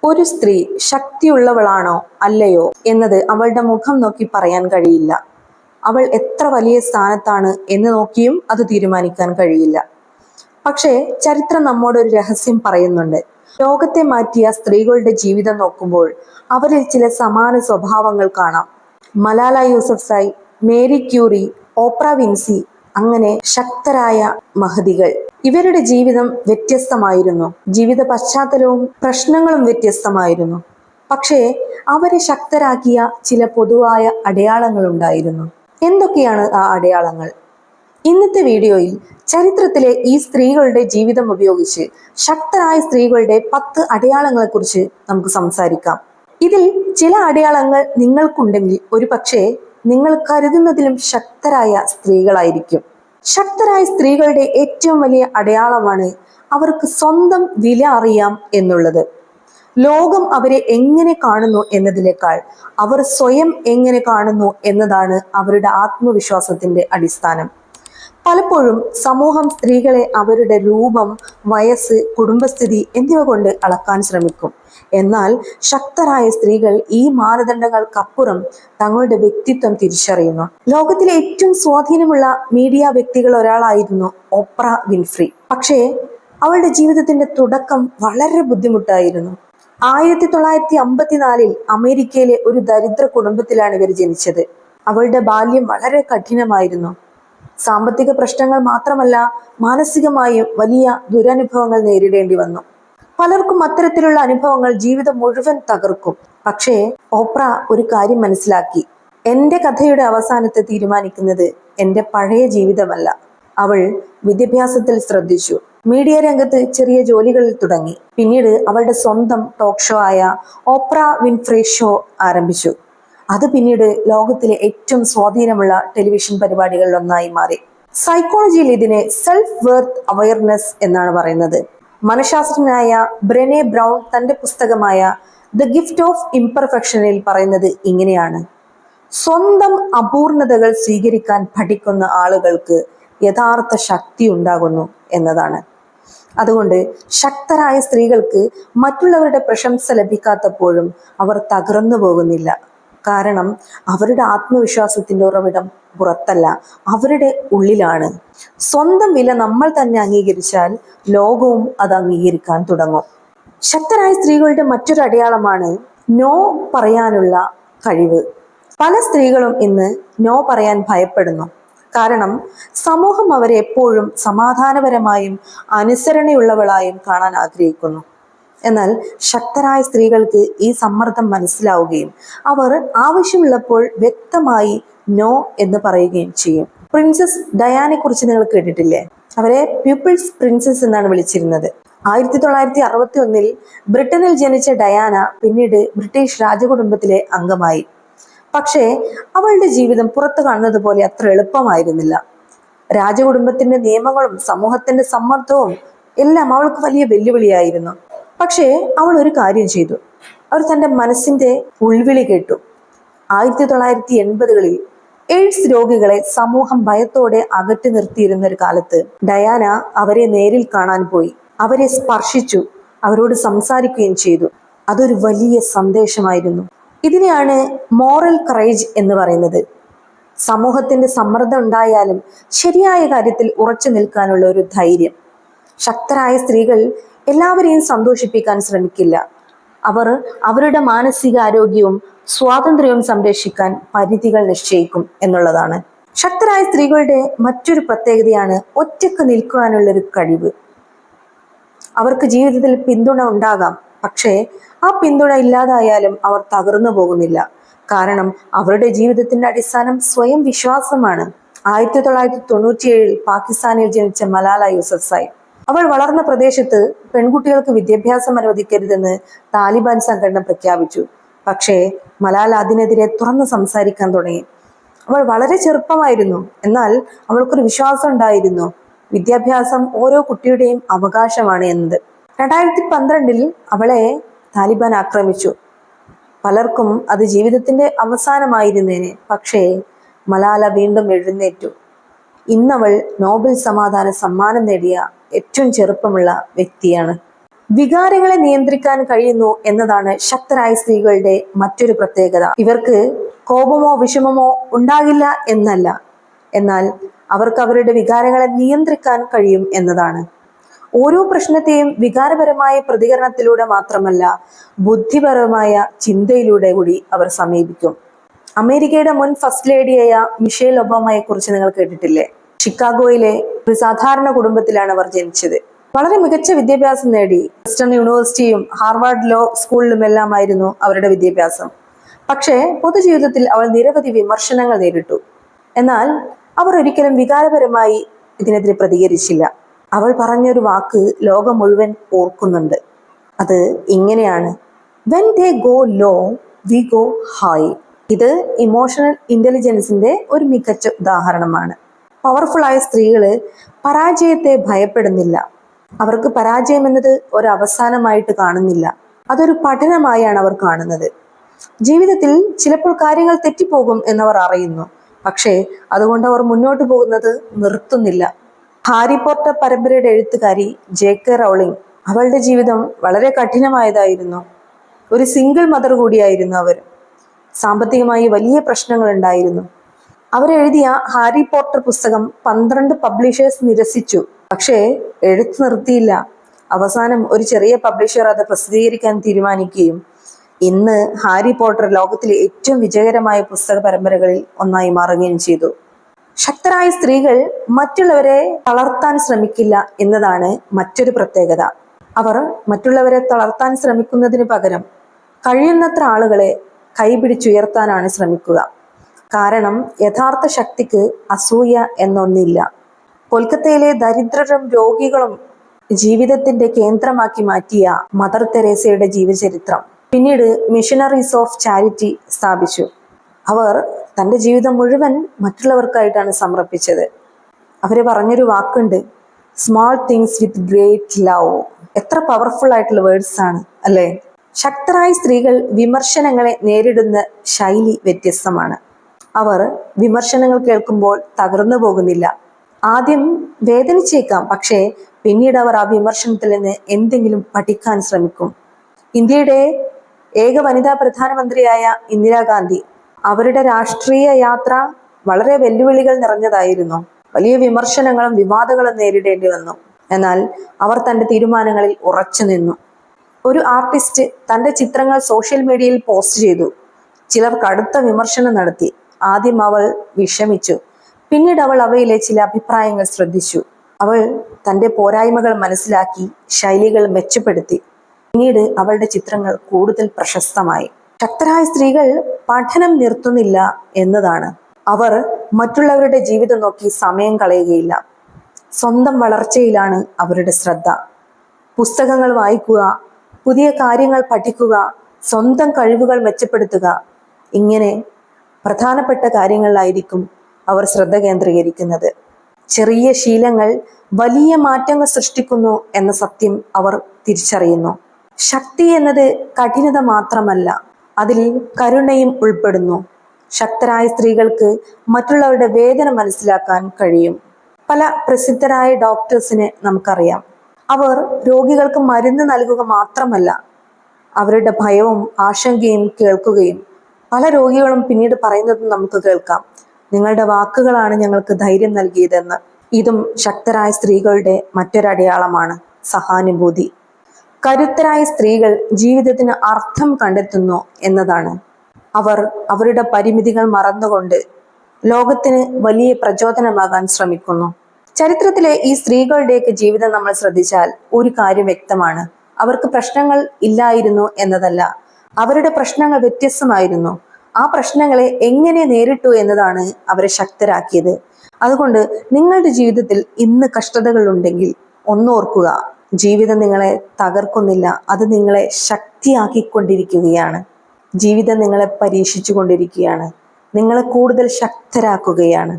ഒരു സ്ത്രീ ശക്തിയുള്ളവളാണോ അല്ലയോ എന്നത് അവളുടെ മുഖം നോക്കി പറയാൻ കഴിയില്ല. അവൾ എത്ര വലിയ സ്ഥാനത്താണ് എന്ന് നോക്കിയും അത് തീരുമാനിക്കാൻ കഴിയില്ല. പക്ഷേ ചരിത്രം നമ്മോട് ഒരു രഹസ്യം പറയുന്നുണ്ട്. ലോകത്തെ മാറ്റിയ സ്ത്രീകളുടെ ജീവിതം നോക്കുമ്പോൾ അവരിൽ ചില സമാന സ്വഭാവങ്ങൾ കാണാം. Malala Yousafzai, Mary Curie, Oprah വിൻസി, അങ്ങനെ ശക്തരായ മഹതികൾ. ഇവരുടെ ജീവിതം വ്യത്യസ്തമായിരുന്നു. ജീവിത പശ്ചാത്തലവും പ്രശ്നങ്ങളും വ്യത്യസ്തമായിരുന്നു. പക്ഷേ അവരെ ശക്തരാക്കിയ ചില പൊതുവായ അടയാളങ്ങൾ ഉണ്ടായിരുന്നു. എന്തൊക്കെയാണ് ആ അടയാളങ്ങൾ? ഇന്നത്തെ വീഡിയോയിൽ ചരിത്രത്തിലെ ഈ സ്ത്രീകളുടെ ജീവിതം ഉപയോഗിച്ച് ശക്തരായ സ്ത്രീകളുടെ 10 അടയാളങ്ങളെ കുറിച്ച് നമുക്ക് സംസാരിക്കാം. ഇതിൽ ചില അടയാളങ്ങൾ നിങ്ങൾക്കുണ്ടെങ്കിൽ ഒരു പക്ഷേ നിങ്ങൾ കരുതുന്നതിലും ശക്തരായ സ്ത്രീകളായിരിക്കും. ശക്തരായ സ്ത്രീകളുടെ ഏറ്റവും വലിയ അടയാളമാണ് അവർക്ക് സ്വന്തം വില അറിയാം എന്നുള്ളത്. ലോകം അവരെ എങ്ങനെ കാണുന്നു എന്നതിനേക്കാൾ അവർ സ്വയം എങ്ങനെ കാണുന്നു എന്നതാണ് അവരുടെ ആത്മവിശ്വാസത്തിന്റെ അടിസ്ഥാനം. പലപ്പോഴും സമൂഹം സ്ത്രീകളെ അവരുടെ രൂപം, വയസ്സ്, കുടുംബസ്ഥിതി എന്നിവ കൊണ്ട് അളക്കാൻ ശ്രമിക്കും. എന്നാൽ ശക്തരായ സ്ത്രീകൾ ഈ മാനദണ്ഡങ്ങൾക്കപ്പുറം തങ്ങളുടെ വ്യക്തിത്വം തിരിച്ചറിയുന്നു. ലോകത്തിലെ ഏറ്റവും സ്വാധീനമുള്ള മീഡിയ വ്യക്തികൾ ഒരാളായിരുന്നു ഓപ്ര വിൻഫ്രി. പക്ഷേ അവളുടെ ജീവിതത്തിന്റെ തുടക്കം വളരെ ബുദ്ധിമുട്ടായിരുന്നു. 1954 അമേരിക്കയിലെ ഒരു ദരിദ്ര കുടുംബത്തിലാണ് ഇവർ ജനിച്ചത്. അവളുടെ ബാല്യം വളരെ കഠിനമായിരുന്നു. സാമ്പത്തിക പ്രശ്നങ്ങൾ മാത്രമല്ല, മാനസികമായും വലിയ ദുരനുഭവങ്ങൾ നേരിടേണ്ടി വന്നു. പലർക്കും അത്തരത്തിലുള്ള അനുഭവങ്ങൾ ജീവിതം മുഴുവൻ തകർക്കും. പക്ഷേ ഓപ്ര ഒരു കാര്യം മനസ്സിലാക്കി. എൻ്റെ കഥയുടെ അവസാനത്തെ തീരുമാനിക്കുന്നത് എൻ്റെ പഴയ ജീവിതമല്ല. അവൾ വിദ്യാഭ്യാസത്തിൽ ശ്രദ്ധിച്ചു. മീഡിയ രംഗത്ത് ചെറിയ ജോലികളിൽ തുടങ്ങി. പിന്നീട് അവളുടെ സ്വന്തം ടോക്ക് ഷോ ആയ ഓപ്ര വിൻഫ്രി ഷോ ആരംഭിച്ചു. അത് പിന്നീട് ലോകത്തിലെ ഏറ്റവും സ്വാധീനമുള്ള ടെലിവിഷൻ പരിപാടികളിൽ ഒന്നായി മാറി. സൈക്കോളജിയിൽ ഇതിനെ സെൽഫ് വർത്ത് അവയർനെസ് എന്നാണ് പറയുന്നത്. മനഃശാസ്ത്രജ്ഞനായ ബ്രെനെ ബ്രൗൺ തന്റെ പുസ്തകമായ ദ ഗിഫ്റ്റ് ഓഫ് ഇംപെർഫെക്ഷനിൽ പറയുന്നത് ഇങ്ങനെയാണ്: സ്വന്തം അപൂർണതകൾ സ്വീകരിക്കാൻ പഠിക്കുന്ന ആളുകൾക്ക് യഥാർത്ഥ ശക്തി ഉണ്ടാകുന്നു എന്നതാണ്. അതുകൊണ്ട് ശക്തരായ സ്ത്രീകൾക്ക് മറ്റുള്ളവരുടെ പ്രശംസ ലഭിക്കാത്തപ്പോഴും അവർ തകർന്നു പോകുന്നില്ല. കാരണം അവരുടെ ആത്മവിശ്വാസത്തിന്റെ ഉറവിടം പുറത്തല്ല, അവരുടെ ഉള്ളിലാണ്. സ്വന്തം വില നമ്മൾ തന്നെ അംഗീകരിച്ചാൽ ലോകവും അത് അംഗീകരിക്കാൻ തുടങ്ങും. ശക്തരായ സ്ത്രീകളുടെ മറ്റൊരു അടയാളമാണ് നോ പറയാനുള്ള കഴിവ്. പല സ്ത്രീകളും ഇന്ന് നോ പറയാൻ ഭയപ്പെടുന്നു. കാരണം സമൂഹം അവരെ എപ്പോഴും സമാധാനപരമായും അനുസരണയുള്ളവളായും കാണാൻ ആഗ്രഹിക്കുന്നു. എന്നാൽ ശക്തരായ സ്ത്രീകൾക്ക് ഈ സമ്മർദ്ദം മനസ്സിലാവുകയും അവർ ആവശ്യമുള്ളപ്പോൾ വ്യക്തമായി നോ എന്ന് പറയുകയും ചെയ്യും. പ്രിൻസസ് ഡയാനെ കുറിച്ച് നിങ്ങൾ കേട്ടിട്ടില്ലേ? അവരെ പീപ്പിൾസ് പ്രിൻസസ് എന്നാണ് വിളിച്ചിരുന്നത്. 1961 ബ്രിട്ടനിൽ ജനിച്ച ഡയാന പിന്നീട് ബ്രിട്ടീഷ് രാജകുടുംബത്തിലെ അംഗമായി. പക്ഷേ അവളുടെ ജീവിതം പുറത്തു കാണുന്നത് പോലെ അത്ര എളുപ്പമായിരുന്നില്ല. രാജകുടുംബത്തിന്റെ നിയമങ്ങളും സമൂഹത്തിന്റെ സമ്മർദ്ദവും എല്ലാം അവൾക്ക് വലിയ വെല്ലുവിളിയായിരുന്നു. പക്ഷേ അവൾ ഒരു കാര്യം ചെയ്തു. അവർ തൻ്റെ മനസ്സിന്റെ ഉൾവിളി കേട്ടു. 1980കളിൽ എയ്ഡ്സ് രോഗികളെ സമൂഹം ഭയത്തോടെ അകറ്റി നിർത്തിയിരുന്ന ഒരു കാലത്ത് ഡയാന അവരെ നേരിൽ കാണാൻ പോയി. അവരെ സ്പർശിച്ചു, അവരോട് സംസാരിക്കുകയും ചെയ്തു. അതൊരു വലിയ സന്ദേശമായിരുന്നു. ഇതിനെയാണ് മോറൽ കറേജ് എന്ന് പറയുന്നത്. സമൂഹത്തിന്റെ സമ്മർദ്ദം ഉണ്ടായാലും ശരിയായ കാര്യത്തിൽ ഉറച്ചു നിൽക്കാനുള്ള ഒരു ധൈര്യം. ശക്തരായ സ്ത്രീകൾ എല്ലാവരെയും സന്തോഷിപ്പിക്കാൻ ശ്രമിക്കില്ല. അവർ അവരുടെ മാനസികാരോഗ്യവും സ്വാതന്ത്ര്യവും സംരക്ഷിക്കാൻ പരിധികൾ നിശ്ചയിക്കും എന്നുള്ളതാണ്. ശക്തരായ സ്ത്രീകളുടെ മറ്റൊരു പ്രത്യേകതയാണ് ഒറ്റക്ക് നിൽക്കുവാനുള്ളൊരു കഴിവ്. അവർക്ക് ജീവിതത്തിൽ പിന്തുണ ഉണ്ടാകാം, പക്ഷേ ആ പിന്തുണ ഇല്ലാതായാലും അവർ തകർന്നു പോകുന്നില്ല. കാരണം അവരുടെ ജീവിതത്തിന്റെ അടിസ്ഥാനം സ്വയം വിശ്വാസമാണ്. 1997 പാകിസ്ഥാനിൽ ജനിച്ച മലാല യൂസഫ്സായി. അവൾ വളർന്ന പ്രദേശത്ത് പെൺകുട്ടികൾക്ക് വിദ്യാഭ്യാസം അനുവദിക്കരുതെന്ന് താലിബാൻ സംഘടന പ്രഖ്യാപിച്ചു. പക്ഷേ മലാല അതിനെതിരെ തുറന്ന് സംസാരിക്കാൻ തുടങ്ങി. അവൾ വളരെ ചെറുപ്പമായിരുന്നു, എന്നാൽ അവൾക്കൊരു വിശ്വാസം ഉണ്ടായിരുന്നു: വിദ്യാഭ്യാസം ഓരോ കുട്ടിയുടെയും അവകാശമാണ് എന്നത്. 2012 അവളെ താലിബാൻ ആക്രമിച്ചു. പലർക്കും അത് ജീവിതത്തിന്റെ അവസാനമായിരുന്നേനെ. പക്ഷേ മലാല വീണ്ടും എഴുന്നേറ്റു. ഇന്നവൾ നോബൽ സമാധാന സമ്മാനം നേടിയ ഏറ്റവും ചെറുപ്പമുള്ള വ്യക്തിയാണ്. വികാരങ്ങളെ നിയന്ത്രിക്കാൻ കഴിയുന്നു എന്നതാണ് ശക്തരായ സ്ത്രീകളുടെ മറ്റൊരു പ്രത്യേകത. ഇവർക്ക് കോപമോ വിഷമമോ ഉണ്ടാകില്ല എന്നല്ല, എന്നാൽ അവർക്ക് അവരുടെ വികാരങ്ങളെ നിയന്ത്രിക്കാൻ കഴിയും എന്നതാണ്. ഓരോ പ്രശ്നത്തെയും വികാരപരമായ പ്രതികരണത്തിലൂടെ മാത്രമല്ല, ബുദ്ധിപരമായ ചിന്തയിലൂടെ കൂടി അവർ സമീപിക്കും. അമേരിക്കയുടെ മുൻ ഫസ്റ്റ് ലേഡിയായ മിഷേൽ ഒബാമയെ കുറിച്ച് നിങ്ങൾ കേട്ടിട്ടില്ലേ? ഷിക്കാഗോയിലെ ഒരു സാധാരണ കുടുംബത്തിലാണ് അവർ ജനിച്ചത്. വളരെ മികച്ച വിദ്യാഭ്യാസം നേടി. വെസ്റ്റേൺ യൂണിവേഴ്സിറ്റിയും ഹാർവാർഡ് ലോ സ്കൂളിലുമെല്ലാമായിരുന്നു അവരുടെ വിദ്യാഭ്യാസം. പക്ഷേ പൊതുജീവിതത്തിൽ അവൾ നിരവധി വിമർശനങ്ങൾ നേരിട്ടു. എന്നാൽ അവർ ഒരിക്കലും വികാരപരമായി ഇതിനെതിരെ പ്രതികരിച്ചില്ല. അവൾ പറഞ്ഞൊരു വാക്ക് ലോകം മുഴുവൻ ഓർക്കുന്നുണ്ട്. അത് ഇങ്ങനെയാണ്: when they go low we go high. ഇത് ഇമോഷണൽ ഇന്റലിജൻസിന്റെ ഒരു മികച്ച ഉദാഹരണമാണ്. പവർഫുൾ ആയ സ്ത്രീകള് പരാജയത്തെ ഭയപ്പെടുന്നില്ല. അവർക്ക് പരാജയം എന്നത് ഒരു അവസാനമായിട്ട് കാണുന്നില്ല, അതൊരു പഠനമായാണ് അവർ കാണുന്നത്. ജീവിതത്തിൽ ചിലപ്പോൾ കാര്യങ്ങൾ തെറ്റിപ്പോകും എന്നവർ അറിയുന്നു, പക്ഷേ അതുകൊണ്ട് അവർ മുന്നോട്ട് പോകുന്നത് നിർത്തുന്നില്ല. ഹാരി പോട്ടർ പരമ്പരയുടെ എഴുത്തുകാരി ജെ.കെ. റൗളിംഗ്, അവളുടെ ജീവിതം വളരെ കഠിനമായതായിരുന്നു. ഒരു സിംഗിൾ മദർ കൂടിയായിരുന്നു അവർ. സാമ്പത്തികമായി വലിയ പ്രശ്നങ്ങൾ ഉണ്ടായിരുന്നു. അവരെഴുതിയ ഹാരി പോട്ടർ പുസ്തകം 12 പബ്ലിഷേഴ്സ് നിരസിച്ചു. പക്ഷേ എഴുത്ത് നിർത്തിയില്ല. അവസാനം ഒരു ചെറിയ പബ്ലിഷർ അത് പ്രസിദ്ധീകരിക്കാൻ തീരുമാനിക്കുകയും ഇന്ന് ഹാരി പോട്ടർ ലോകത്തിലെ ഏറ്റവും വിജയകരമായ പുസ്തക പരമ്പരകളിൽ ഒന്നായി മാറുകയും ചെയ്തു. ശക്തരായ സ്ത്രീകൾ മറ്റുള്ളവരെ തളർത്താൻ ശ്രമിക്കില്ല എന്നതാണ് മറ്റൊരു പ്രത്യേകത. അവർ മറ്റുള്ളവരെ തളർത്താൻ ശ്രമിക്കുന്നതിന് പകരം കഴിയുന്നത്ര ആളുകളെ കൈപിടിച്ചുയർത്താനാണ് ശ്രമിക്കുക. കാരണം യഥാർത്ഥ ശക്തിക്ക് അസൂയ എന്നൊന്നില്ല. കൊൽക്കത്തയിലെ ദരിദ്രരും രോഗികളും ജീവിതത്തിന്റെ കേന്ദ്രമാക്കി മാറ്റിയ മദർ തെരേസയുടെ ജീവചരിത്രം. പിന്നീട് മിഷണറീസ് ഓഫ് ചാരിറ്റി സ്ഥാപിച്ചു. അവർ തൻ്റെ ജീവിതം മുഴുവൻ മറ്റുള്ളവർക്കായിട്ടാണ് സമർപ്പിച്ചത്. അവര് പറഞ്ഞൊരു വാക്കുണ്ട്: small things with great love. എത്ര പവർഫുൾ ആയിട്ടുള്ള വേർഡ്സ് ആണ് അല്ലേ? ശക്തരായ സ്ത്രീകൾ വിമർശനങ്ങളെ നേരിടുന്ന ശൈലി വ്യത്യസ്തമാണ്. അവർ വിമർശനങ്ങൾ കേൾക്കുമ്പോൾ തകർന്നു പോകുന്നില്ല. ആദ്യം വേദനിച്ചേക്കാം, പക്ഷേ പിന്നീട് അവർ ആ വിമർശനത്തിൽ നിന്ന് എന്തെങ്കിലും പഠിക്കാൻ ശ്രമിക്കും. ഇന്ത്യയുടെ ഏക വനിതാ പ്രധാനമന്ത്രിയായ ഇന്ദിരാഗാന്ധി, അവരുടെ രാഷ്ട്രീയ യാത്ര വളരെ വെല്ലുവിളികൾ നിറഞ്ഞതായിരുന്നു. വലിയ വിമർശനങ്ങളും വിവാദങ്ങളും നേരിടേണ്ടി വന്നു. എന്നാൽ അവർ തൻ്റെ തീരുമാനങ്ങളിൽ ഉറച്ചു നിന്നു. ഒരു ആർട്ടിസ്റ്റ് തൻ്റെ ചിത്രങ്ങൾ സോഷ്യൽ മീഡിയയിൽ പോസ്റ്റ് ചെയ്തു. ചിലർ കടുത്ത വിമർശനം നടത്തി. ആദ്യം അവൾ വിഷമിച്ചു, പിന്നീട് അവൾ അവയിലെ ചില അഭിപ്രായങ്ങൾ ശ്രദ്ധിച്ചു. അവൾ തൻ്റെ പോരായ്മകൾ മനസ്സിലാക്കി, ശൈലികൾ മെച്ചപ്പെടുത്തി. പിന്നീട് അവളുടെ ചിത്രങ്ങൾ കൂടുതൽ പ്രശസ്തമായി. ശക്തരായ സ്ത്രീകൾ പഠനം നിർത്തുന്നില്ല എന്നതാണ്. അവർ മറ്റുള്ളവരുടെ ജീവിതം നോക്കി സമയം കളയുകയില്ല. സ്വന്തം വളർച്ചയിലാണ് അവരുടെ ശ്രദ്ധ. പുസ്തകങ്ങൾ വായിക്കുക, പുതിയ കാര്യങ്ങൾ പഠിക്കുക, സ്വന്തം കഴിവുകൾ മെച്ചപ്പെടുത്തുക, ഇങ്ങനെ പ്രധാനപ്പെട്ട കാര്യങ്ങളിലായിരിക്കും അവർ ശ്രദ്ധ കേന്ദ്രീകരിക്കുന്നത്. ചെറിയ ശീലങ്ങൾ വലിയ മാറ്റങ്ങൾ സൃഷ്ടിക്കുന്നു എന്ന സത്യം അവർ തിരിച്ചറിയുന്നു. ശക്തി എന്നത് കഠിനത മാത്രമല്ല, അതിൽ കരുണയും ഉൾപ്പെടുന്നു. ശക്തരായ സ്ത്രീകൾക്ക് മറ്റുള്ളവരുടെ വേദന മനസ്സിലാക്കാൻ കഴിയും. പല പ്രസിദ്ധരായ ഡോക്ടേഴ്സിനെ നമുക്കറിയാം. അവർ രോഗികൾക്ക് മരുന്ന് നൽകുക മാത്രമല്ല, അവരുടെ ഭയവും ആശങ്കയും കേൾക്കുകയും പല രോഗികളും പിന്നീട് പറയുന്നതും നമുക്ക് കേൾക്കാം: നിങ്ങളുടെ വാക്കുകളാണ് ഞങ്ങൾക്ക് ധൈര്യം നൽകിയതെന്ന്. ഇതും ശക്തരായ സ്ത്രീകളുടെ മറ്റൊരടയാളമാണ്, സഹാനുഭൂതി. കരുത്തരായ സ്ത്രീകൾ ജീവിതത്തിന് അർത്ഥം കണ്ടെത്തുന്നു എന്നതാണ്. അവർ അവരുടെ പരിമിതികൾ മറന്നുകൊണ്ട് ലോകത്തിന് വലിയ പ്രചോദനമാകാൻ ശ്രമിക്കുന്നു. ചരിത്രത്തിലെ ഈ സ്ത്രീകളുടെയൊക്കെ ജീവിതം നമ്മൾ ശ്രദ്ധിച്ചാൽ ഒരു കാര്യം വ്യക്തമാണ്: അവർക്ക് പ്രശ്നങ്ങൾ ഇല്ലായിരുന്നു എന്നതല്ല, അവരുടെ പ്രശ്നങ്ങൾ വ്യത്യസ്തമായിരുന്നു. ആ പ്രശ്നങ്ങളെ എങ്ങനെ നേരിട്ടു എന്നതാണ് അവരെ ശക്തരാക്കിയത്. അതുകൊണ്ട് നിങ്ങളുടെ ജീവിതത്തിൽ ഇന്ന് കഷ്ടതകൾ ഉണ്ടെങ്കിൽ ഒന്നോർക്കുക: ജീവിതം നിങ്ങളെ തകർക്കുന്നില്ല, അത് നിങ്ങളെ ശക്തിയാക്കിക്കൊണ്ടിരിക്കുകയാണ്. ജീവിതം നിങ്ങളെ പരീക്ഷിച്ചു കൊണ്ടിരിക്കുകയാണ്, നിങ്ങളെ കൂടുതൽ ശക്തരാക്കുകയാണ്.